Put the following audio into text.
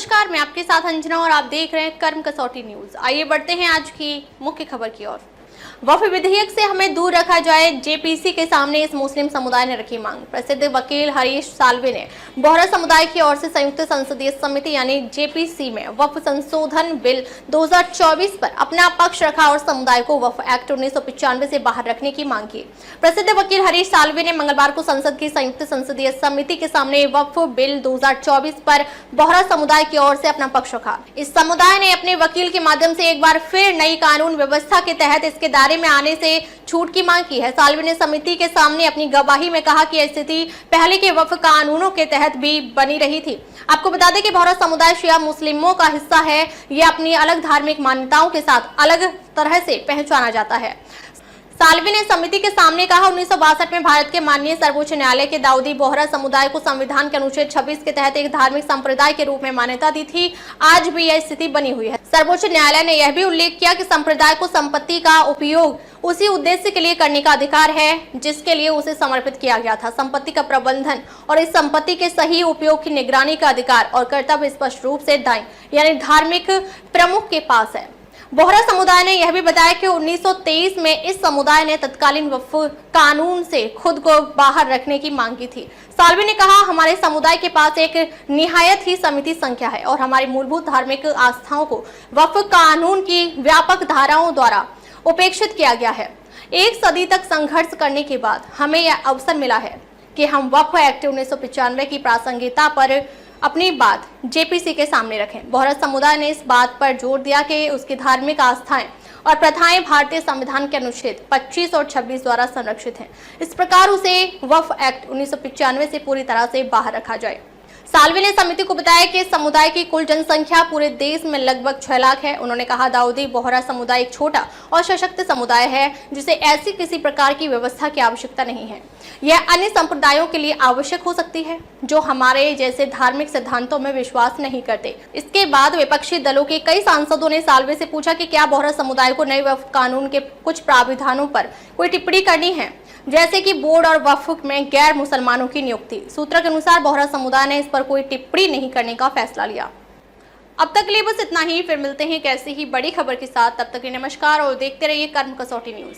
नमस्कार, मैं आपके साथ अंजना और आप देख रहे हैं कर्म कसौटी न्यूज। आइए बढ़ते हैं आज की मुख्य खबर की ओर। वक्फ विधेयक से हमें दूर रखा जाए, जेपीसी के सामने इस मुस्लिम समुदाय ने रखी मांग। प्रसिद्ध वकील हरीश साल्वे ने बोहरा समुदाय की ओर से संयुक्त संसदीय समिति यानी जेपीसी में वक्फ संशोधन बिल 2024 पर अपना पक्ष रखा और समुदाय को वक्फ एक्ट 1995 से बाहर रखने की मांग की। प्रसिद्ध वकील हरीश साल्वे ने मंगलवार को संसद की संयुक्त संसदीय समिति के सामने वक्फ बिल 2024 पर बोहरा समुदाय की ओर से अपना पक्ष रखा। इस समुदाय ने अपने वकील के माध्यम से एक बार फिर नई कानून व्यवस्था के तहत इसके दायरे में आने से छूट की मांग की है। साल्वे ने समिति के सामने अपनी गवाही में कहा कि यह स्थिति पहले के वक्फ कानूनों के तहत भी बनी रही थी। आपको बता दें कि बोहरा समुदाय शिया मुस्लिमों का हिस्सा है। यह अपनी अलग धार्मिक मान्यताओं के साथ अलग तरह से पहचाना जाता है। साल्वे ने समिति के सामने कहा, 1962 में भारत के माननीय सर्वोच्च न्यायालय के दाऊदी बोहरा समुदाय को संविधान के अनुच्छेद 26 के तहत एक धार्मिक संप्रदाय के रूप में मान्यता दी थी। आज भी यह स्थिति बनी हुई है। सर्वोच्च न्यायालय ने यह भी उल्लेख किया कि संप्रदाय को संपत्ति का उपयोग उसी उद्देश्य के लिए करने का अधिकार है जिसके लिए उसे समर्पित किया गया था। संपत्ति का प्रबंधन और इस संपत्ति के सही उपयोग की निगरानी का अधिकार और कर्तव्य स्पष्ट रूप से दाई यानी धार्मिक प्रमुख के पास है। बोहरा समुदाय ने यह भी बताया कि 1923 में इस समुदाय ने तत्कालीन वक्फ कानून से खुद को बाहर रखने की मांग की थी। साल्वे ने कहा, हमारे समुदाय के पास एक निहायत ही सीमित संख्या है और हमारी मूलभूत धार्मिक आस्थाओं को वक्फ कानून की व्यापक धाराओं द्वारा उपेक्षित किया गया है। एक सदी तक संघर्ष करने के बाद हमें यह अवसर मिला है कि हम वक्फ एक्ट 1995 की प्रासंगिकता पर अपनी बात जेपीसी के सामने रखें। बोहरा समुदाय ने इस बात पर जोर दिया कि उसकी धार्मिक आस्थाएं और प्रथाएं भारतीय संविधान के अनुच्छेद 25 और 26 द्वारा संरक्षित हैं। इस प्रकार उसे वक्फ एक्ट 1995 से पूरी तरह से बाहर रखा जाए। साल्वे ने समिति को बताया कि समुदाय की कुल जनसंख्या पूरे देश में लगभग 6 लाख है। उन्होंने कहा, दाऊदी बोहरा समुदाय एक छोटा और सशक्त समुदाय है जिसे ऐसी किसी प्रकार की व्यवस्था की आवश्यकता नहीं है। यह अन्य संप्रदायों के लिए आवश्यक हो सकती है जो हमारे जैसे धार्मिक सिद्धांतों में विश्वास नहीं करते। इसके बाद विपक्षी दलों के कई सांसदों ने साल्वे से पूछा कि क्या बोहरा समुदाय को नए वक्फ कानून के कुछ प्राविधानों पर कोई टिप्पणी करनी है, जैसे कि बोर्ड और वक्फ में गैर मुसलमानों की नियुक्ति। सूत्र के अनुसार बोहरा समुदाय ने इस पर कोई टिप्पणी नहीं करने का फैसला लिया। अब तक के लिए बस इतना ही। फिर मिलते हैं कैसी ही बड़ी खबर के साथ। तब तक के लिए नमस्कार और देखते रहिए कर्म कसौटी न्यूज।